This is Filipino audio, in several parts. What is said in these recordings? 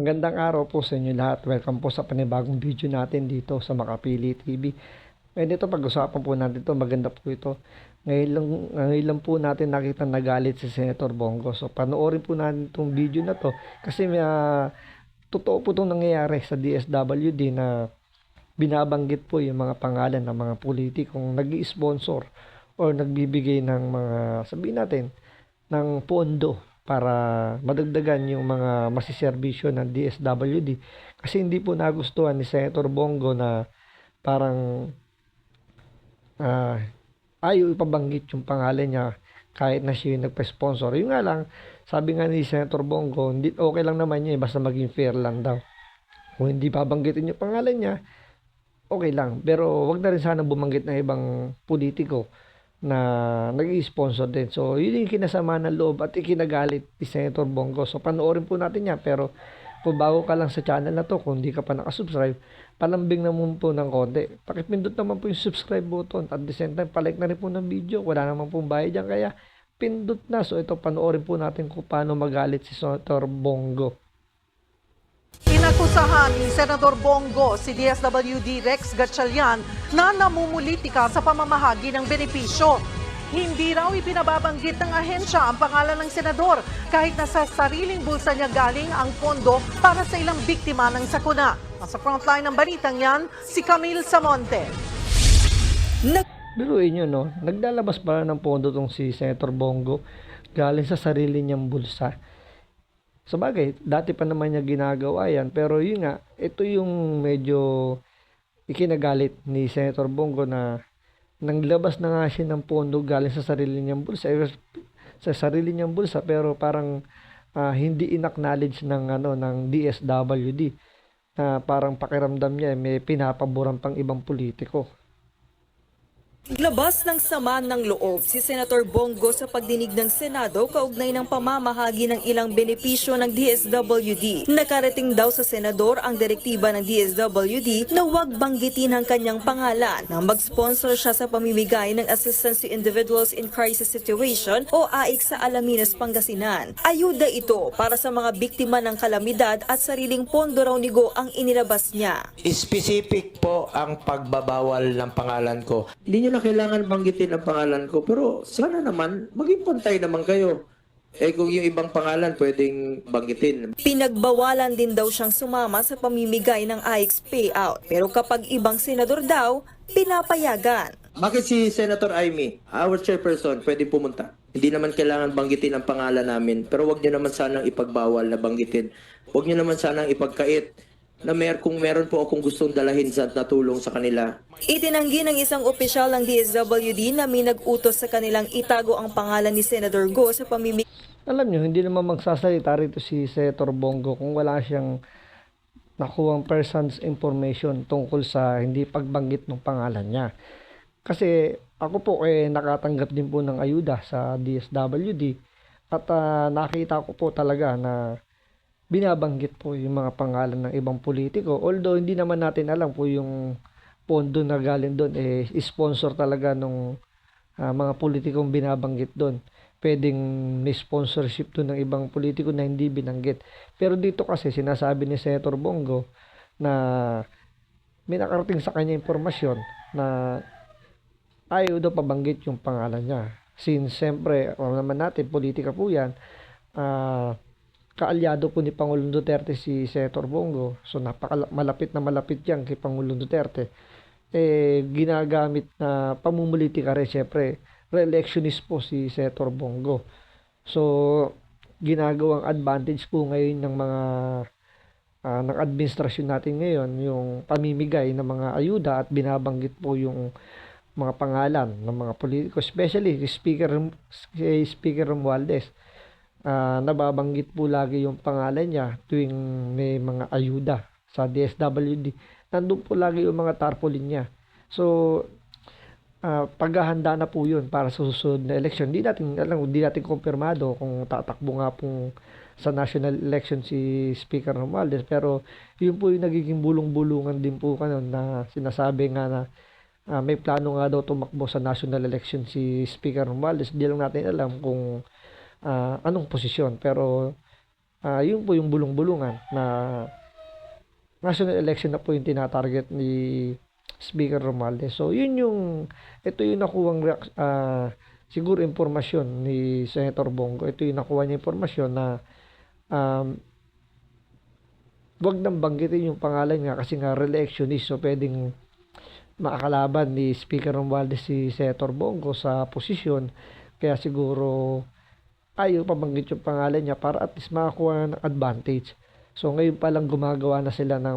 Magandang araw po sa inyo lahat. Welcome po sa panibagong video natin dito sa Makapili TV. Ngayon ito, pag-usapan po natin ito. Maganda po ito. Ngayon lang po natin nakita nagalit si Senator Bongo. So, panoorin po natin itong video na to. Kasi totoo po itong nangyayari sa DSWD na binabanggit po yung mga pangalan ng mga politikong nag-i-sponsor or nagbibigay ng mga, sabihin natin, ng pondo para madagdagan yung mga masiserbisyo ng DSWD. Kasi hindi po nagustuhan ni Senator Bongo na parang ayaw ipabanggit yung pangalan niya kahit na siya yung nagpa-sponsor. Yung nga lang, sabi nga ni Senator Bongo, hindi, okay lang naman niya, basta maging fair lang daw. Kung hindi babanggitin yung pangalan niya, okay lang. Pero wag na rin sana bumanggit ng ibang politiko na nag-i-sponsor din. So, yun yung kinasama ng loob at ikinagalit ni Senator Bongo. So, panoorin po natin yan. Pero, kung bago ka lang sa channel na to, kung hindi ka pa nakasubscribe, palambing naman po ng konti. Pakipindot naman po yung subscribe button. At the same time, palike na rin po ng video. Wala naman pong bayad dyan. Kaya, pindot na. So, ito, panoorin po natin kung paano magalit si Senator Bongo. Inakusahan ni Senador Bongo si DSWD Rex Gatchalian na namumulitika sa pamamahagi ng benepisyo. Hindi raw ipinababanggit ng ahensya ang pangalan ng senador kahit na sa sariling bulsa niya galing ang pondo para sa ilang biktima ng sakuna. Nasa frontline ng balitang yan, si Camille Samonte. Biruin nyo, no? Naglalabas pala ng pondo tong si Senator Bongo galing sa sarili niyang bulsa. So bagay, dati pa naman niya ginagawa yan. Pero yun nga, ito yung medyo ikinagalit ni Senator Bongo na nanglabas na nga siya ng pondo galing sa sarili niyang bulsa. Sa sarili niyang bulsa, pero parang hindi in-acknowledge ng DSWD na parang pakiramdam niya may pinapaboran pang ibang politiko. Labas ng sama ng loob si Senator Bongo sa pagdinig ng Senado kaugnay ng pamamahagi ng ilang benepisyo ng DSWD. Nakarating daw sa Senador ang direktiba ng DSWD na huwag banggitin ang kanyang pangalan nang mag-sponsor siya sa pamimigay ng Assistance to Individuals in Crisis Situation o AIC sa Alaminos, Pangasinan. Ayuda ito para sa mga biktima ng kalamidad at sariling pondo raw ni Go ang inilabas niya. Specific po ang pagbabawal ng pangalan ko. Hindi nyo na kailangan banggitin ang pangalan ko, pero sana naman maging pantay naman kayo. Kung yung ibang pangalan pwedeng banggitin. Pinagbawalan din daw siyang sumama sa pamimigay ng AIC payout. Pero kapag ibang senador daw, pinapayagan. Bakit si Senator Amy, our chairperson, pwede pumunta? Hindi naman kailangan banggitin ang pangalan namin, pero wag nyo naman sanang ipagbawal na banggitin. Wag nyo naman sanang ipagkait na kung meron po akong gustong dalahin sa natulong sa kanila. Itinanggi ng isang opisyal ng DSWD na may nag-utos sa kanilang itago ang pangalan ni Senator Go sa pamimigay. Alam nyo, hindi naman magsasalita rito si Senator Bongo kung wala siyang nakuhang person's information tungkol sa hindi pagbanggit ng pangalan niya. Kasi ako po nakatanggap din po ng ayuda sa DSWD at nakita ko po talaga na binabanggit po yung mga pangalan ng ibang politiko. Although hindi naman natin alam po yung pondo na galing doon sponsor talaga ng mga politikong binabanggit doon. Pwedeng may sponsorship doon ng ibang politiko na hindi binanggit. Pero dito kasi sinasabi ni Senator Bongo na may nakarating sa kanya impormasyon na ayaw daw pabanggit yung pangalan niya. Since siyempre, naman natin, politika po yan, kaalyado po ni Pangulong Duterte si Senator Bongo. So malapit na malapit yan kay Pangulong Duterte. Ginagamit na pamumulitika rin, syempre re-electionist po si Senator Bongo. So ginagawang advantage po ngayon ng mga ng administrasyon natin ngayon yung pamimigay ng mga ayuda at binabanggit po yung mga pangalan ng mga politiko, especially Speaker Romualdez. Nababanggit po lagi yung pangalan niya tuwing may mga ayuda sa DSWD. Nandun po lagi yung mga tarpaulin niya. So, paghahanda na po yun para sa susunod na election. Hindi natin kumpirmado kung tatakbo nga po sa national election si Speaker Romualdez. Pero, yun po yung nagiging bulong-bulungan din po kanon na sinasabi nga na may plano nga daw tumakbo sa national election si Speaker Romualdez. Hindi lang natin alam kung anong posisyon, pero yun po yung bulong-bulungan na national election na po yung tinatarget ni Speaker Romualdez. So, ito yung nakuwang siguro impormasyon ni Senator Bongo. Ito yung nakuha niya impormasyon na wag nang banggitin yung pangalan nga kasi nga re-electionist. So, pwedeng makakalaban ni Speaker Romualdez si Senator Bongo sa posisyon. Kaya siguro ayaw pabanggit yung pangalan niya para at least makakuha ng advantage. So ngayon pa lang gumagawa na sila ng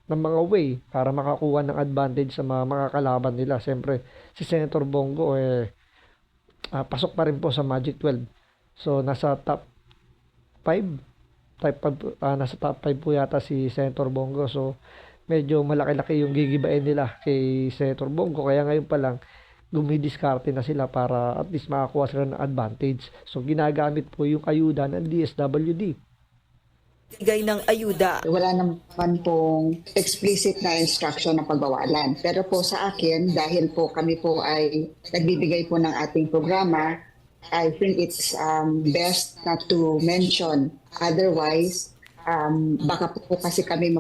mga way para makakuha ng advantage sa mga makakalaban nila. Siyempre, si Senator Bongo pasok pa rin po sa Magic 12. So nasa top 5, nasa top 5 po yata si Senator Bongo. So medyo malaki-laki yung gigibain nila kay Senator Bongo. Kaya ngayon pa lang gumidiskarte na sila para at least makakuha sila ng advantage. So, ginagamit po yung ayuda ng DSWD. Bigay ng ayuda. Wala naman pong explicit na instruction na pagbawalan. Pero po sa akin, dahil po kami po ay nagbibigay po ng ating programa, I think it's best not to mention. Otherwise, baka po kasi kami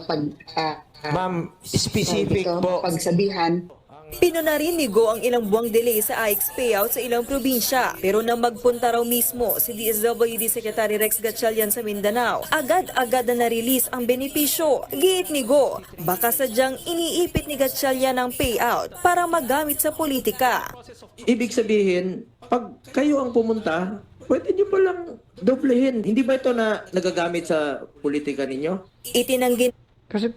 Ma'am, specific po. pagsabihan. Pinuna rin ni Go ang ilang buwang delay sa AIX payout sa ilang probinsya. Pero nang magpunta raw mismo si DSWD Secretary Rex Gatchalian sa Mindanao, agad-agad na na-release ang benepisyo. Giit ni Go, baka sadyang iniipit ni Gatchalian ang payout para magamit sa politika. Ibig sabihin, pag kayo ang pumunta, pwede nyo palang doblehin. Hindi ba ito na nagagamit sa politika ninyo? Itinanggi Kasi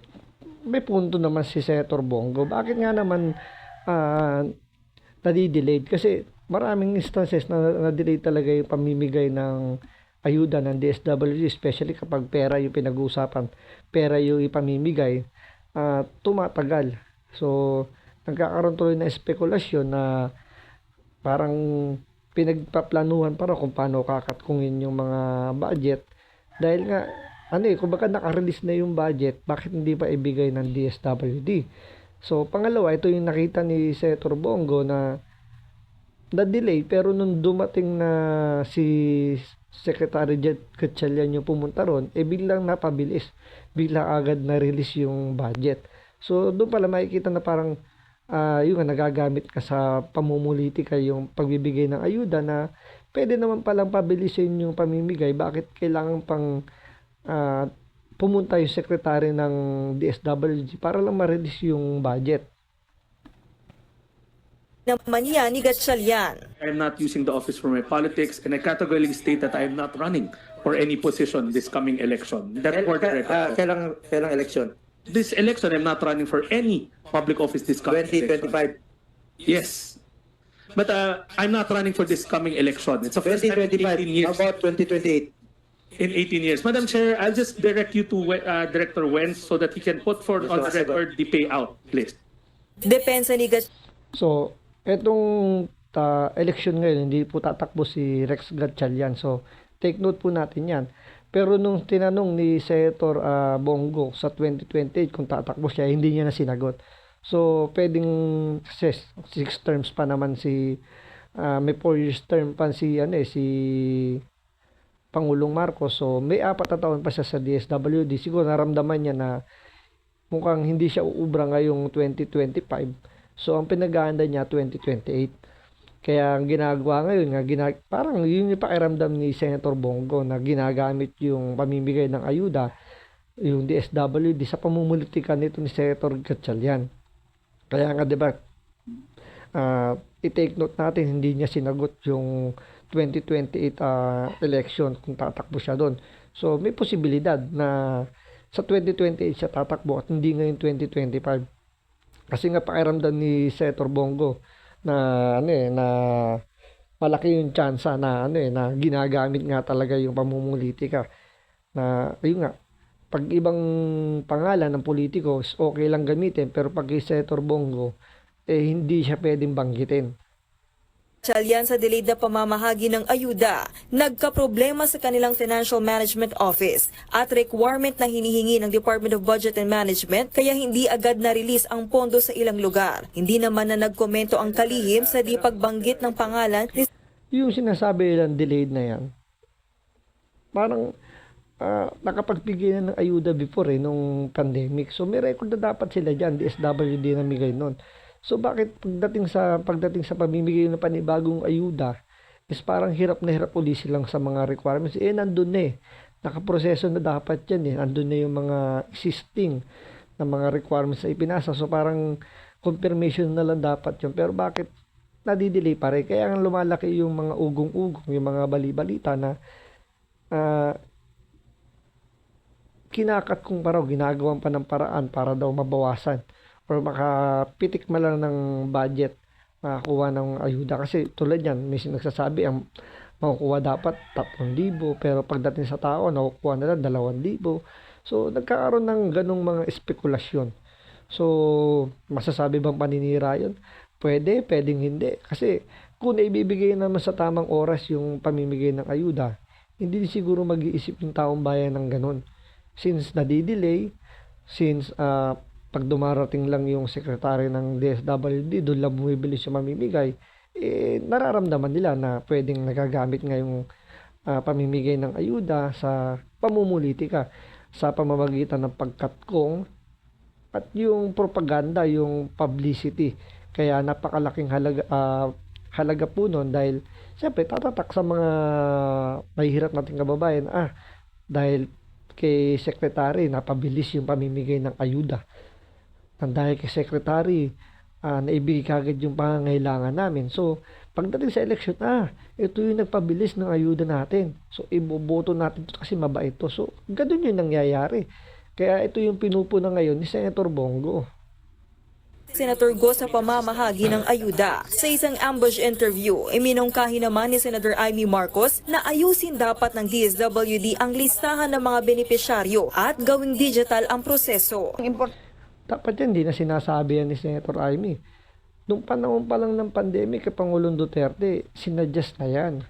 may punto naman si Senator Bongo. Bakit nga naman nadidelayed? Kasi maraming instances na na-delay talaga yung pamimigay ng ayuda ng DSWD, especially kapag pera yung pinag-uusapan, pera yung ipamimigay, tumatagal. So, nagkakaroon tuloy na spekulasyon na parang pinagpaplanuhan para kung paano kakatkungin yung mga budget. Dahil nga, kung baka naka-release na yung budget, bakit hindi pa ibigay ng DSWD? So, pangalawa, ito yung nakita ni Senator Bongo na na-delay, pero nung dumating na si Secretary Gatchalian yung pumunta ron, biglang napabilis. Biglang agad na-release yung budget. So, doon pala makikita na parang yung nagagamit ka sa pamumulitika yung pagbibigay ng ayuda na pwede naman palang pabilisin yung pamimigay. Bakit kailangan pang pumunta yung secretary ng DSWD para lang ma-release yung budget? naman yan ni Gatchalian. I'm not using the office for my politics, and I categorically state that I am not running for any position this coming election. That's for the record. Kailang election? This election, I'm not running for any public office this coming election. 2025. Yes. But I'm not running for this coming election. It's a first time in 2025. 18 years. How about 2028? In 18 years. Madam Chair, I'll just direct you to Director Wenz so that he can put forth on the record the payout list. Depensa ni Gatchalian. So, etong election ngayon, hindi po tatakbo si Rex Gatchalian. So, take note po natin yan. Pero nung tinanong ni Senator Bongo sa 2028 kung tatakbo siya, hindi niya na sinagot. So, pwedeng 6 terms pa naman may 4 years term pa si Pangulong Marcos. So, may 4 na taon pa siya sa DSWD. Siguro naramdaman niya na mukhang hindi siya uubra ngayong 2025. So, ang pinag-aanda niya 2028. Kaya ang ginagawa ngayon, parang yun yung pakiramdam ni Senator Bongo na ginagamit yung pamimigay ng ayuda, yung DSWD sa pamumulitika nito ni Senator Gatchalian. Kaya nga, diba, i-take note natin, hindi niya sinagot yung 2028 election kung tatakbo siya doon. So, may posibilidad na sa 2028 siya tatakbo at hindi ngayon 2025. Kasi nga pakiramdam ni Senator Bongo na malaki yung tsansa na ginagamit nga talaga yung pamumulitika. Na ayun nga, pag ibang pangalan ng politiko, okay lang gamitin, pero pag kay Senator Bongo, hindi siya pwedeng banggitin. Gatchalian sa delayed na pamamahagi ng ayuda, nagkaproblema sa kanilang Financial Management Office at requirement na hinihingi ng Department of Budget and Management kaya hindi agad na-release ang pondo sa ilang lugar. Hindi naman na nagkomento ang kalihim sa di pagbanggit ng pangalan ni Yung sinasabi nilang delayed na yan, parang nakapagbigay na ng ayuda before nung pandemic. So may record na dapat sila diyan, DSWD na migay nun. So bakit pagdating sa pamimigay ng panibagong ayuda is parang hirap na hirap uli silang sa mga requirements. Nandun na nakaproseso na dapat yan nandun na yung mga existing na mga requirements na ipinasa. So parang confirmation na lang dapat yun. Pero bakit nadidelay pa rin? Kaya ang lumalaki yung mga ugong-ugong, yung mga bali-balita na kinakat kong paraw, ginagawan pa ng paraan para daw mabawasan or makapitik man lang ng budget makakuha ng ayuda. Kasi tulad yan, may nagsasabi ang makukuha dapat 3,000 pero pagdating sa tao, nakukuha na lang 2,000. So, nagkakaroon ng ganong mga espekulasyon. So, masasabi bang paninira yun? Pwedeng hindi. Kasi kung naibibigay naman sa tamang oras yung pamimigay ng ayuda, hindi siguro mag-iisip yung taong bayan ng ganon. Since nadidelay, since pag dumarating lang yung sekretary ng DSWD, doon lang bumibili siya mamimigay, nararamdaman nila na pwedeng nagagamit nga yung pamimigay ng ayuda sa pamumulitika, sa pamamagitan ng pagkatkong at yung propaganda, yung publicity. Kaya napakalaking halaga po nun dahil siyempre tatatak sa mga mahihirap nating kababayan, dahil kay sekretary napabilis yung pamimigay ng ayuda. Dahil kay sekretary naibigay kagad yung pangangailangan namin. So, pagdating sa election, ito yung nagpabilis ng ayuda natin. So, iboboto natin ito kasi mabait to. So, ganun yung nangyayari. Kaya ito yung pinupuna ngayon ni Senator Bongo. Senator Go sa pamamahagi ng ayuda. Sa isang ambush interview, iminungkahi naman ni Senator Amy Marcos na ayusin dapat ng DSWD ang listahan ng mga benepisyaryo at gawing digital ang proseso. Dapat yan, hindi na sinasabi yan ni Senator Amy. Nung panahon pa lang ng pandemic kay Pangulong Duterte, sinadjust na yan.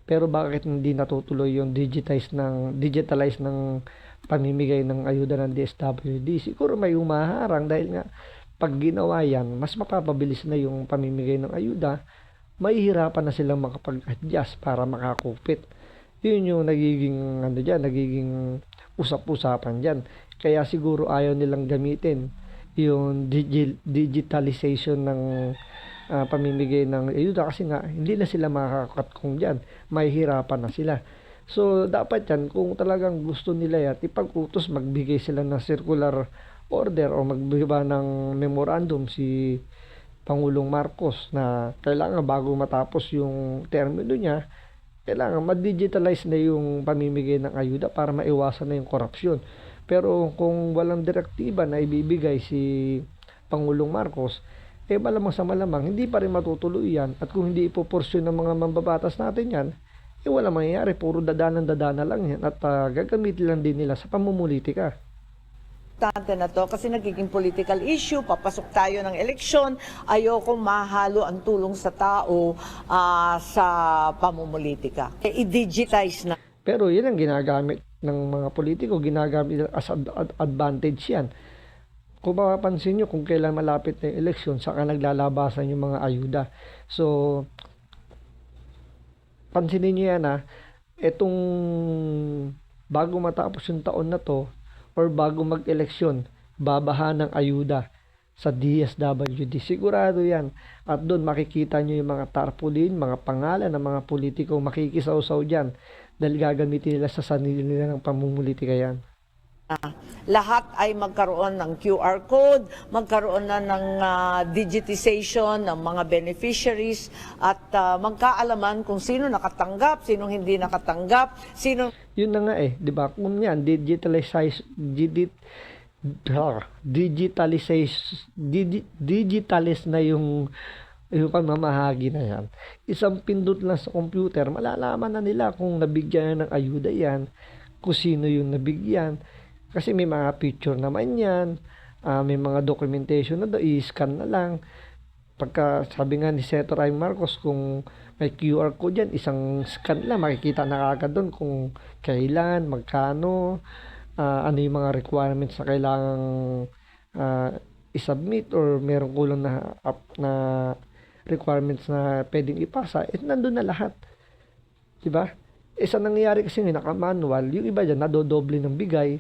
Pero bakit hindi natutuloy yung digitalize ng pamimigay ng ayuda ng DSWD? Siguro may umaharang dahil nga pag ginawa yan, mas mapapabilis na yung pamimigay ng ayuda, mahihirapan na silang makapag-adjust para makakupit. Yun yung nagiging usap-usapan dyan. Kaya siguro ayaw nilang gamitin yung digitalization ng pamimigay ng ayuda kasi nga hindi na sila makakatkong dyan. Mahihirapan na sila. So, dapat yan, kung talagang gusto nila yan, ipag-utos, magbigay sila ng circular order o magbiba ng memorandum si Pangulong Marcos na kailangan bago matapos yung termino niya, kailangan ma-digitalize na yung pamimigay ng ayuda para maiwasan na yung korupsyon. Pero kung walang direktiba na ibibigay si Pangulong Marcos, malamang sa malamang, hindi pa rin matutuloy yan. At kung hindi ipoporsyon ng mga mambabatas natin yan, walang mangyayari. Puro dadana lang yan. At gagamitin lang din nila sa pamumulitika. Importante na to kasi nagiging political issue, papasok tayo ng eleksyon, ayoko mahalo ang tulong sa tao sa pamumulitika. I-digitize na. Pero yun ang ginagamit ng mga politiko, ginagamit as advantage yan. Kung mapapansin nyo, kung kailan malapit na yung eleksyon, saka naglalabasan yung mga ayuda. So, pansinin nyo yan itong bago matapos yung taon na to, or bago mag-eleksyon, babaha ng ayuda sa DSWD. Sigurado yan. At doon makikita nyo yung mga tarpaulin, mga pangalan ng mga politiko makikisaw-saw dyan dahil gagamitin nila sa sarili nila ng pamumulitika yan. Lahat ay magkaroon ng QR code, magkaroon na ng digitization ng mga beneficiaries at magkaalaman kung sino nakatanggap, sino hindi nakatanggap, sino... Yun na nga di ba? Kung yan, digitalize na yung pamamahagi na yan. Isang pindot lang sa computer, malalaman na nila kung nabigyan ng ayuda yan, kung sino yung nabigyan. Kasi may mga picture naman yan, may mga documentation na i-scan na lang. Pagka sabi nga ni Senator Amy Marcos, kung may QR code yan, isang scan lang, makikita na kagad doon kung kailan, magkano, ano yung mga requirements na kailangang i-submit or merong kulang na requirements na pwedeng ipasa, nandun na lahat. Diba? Sa nangyayari kasi ngayon, naka-manual, yung iba dyan, nadodoble ng bigay.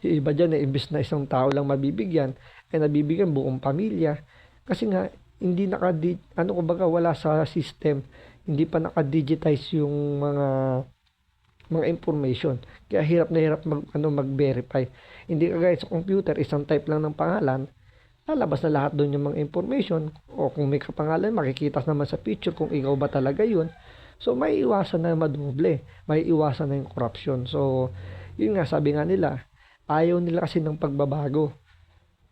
Yung iba dyan, imbis na isang tao lang mabibigyan, nabibigyan buong pamilya. Kasi nga, hindi kumbaga, wala sa system, hindi pa naka-digitize yung mga information. Kaya hirap na hirap mag-verify. Hindi kagaya sa computer, isang type lang ng pangalan, lalabas na lahat doon yung mga information, o kung may kapangalan, makikita naman sa picture kung ikaw ba talaga yun. So, may iwasan na madoble, may iwasan na yung corruption. So, yun nga, sabi nga nila, ayaw nila kasi ng pagbabago.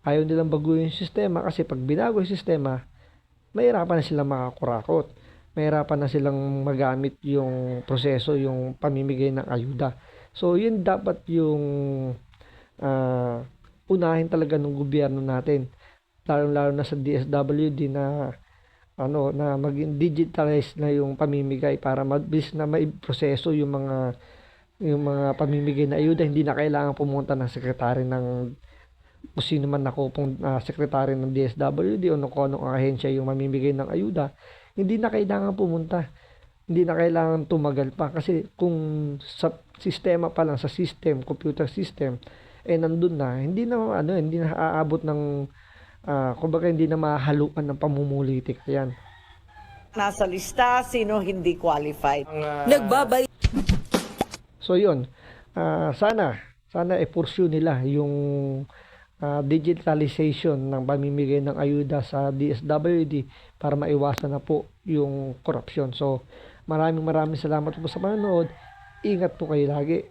Ayaw nilang baguhin yung sistema kasi pag binago yung sistema, mahirapan na silang makakurakot. Mahirapan na silang magamit yung proseso, yung pamimigay ng ayuda. So, yun dapat yung unahin talaga ng gobyerno natin. Lalo na sa DSWD na maging digitalize na yung pamimigay para mabilis na maiproseso yung mga pamimigay na ayuda. Hindi na kailangan pumunta ng sekretary ng kung sino man nakupong sekretary ng DSWD o kung anong ahensya yung mamimigay ng ayuda. Hindi na kailangan pumunta. Hindi na kailangan tumagal pa. Kasi kung sa sistema pa lang, sa system, computer system, nandun na, hindi na aabot ng, kumbaga hindi na mahaluan ng pamumulitik. Ayan. Nasa lista, sino hindi qualified. Nagbabay So yun, sana i-pursue nila yung digitalization ng pamimigay ng ayuda sa DSWD para maiwasan na po yung corruption. So maraming salamat po sa panonood. Ingat po kayo lagi.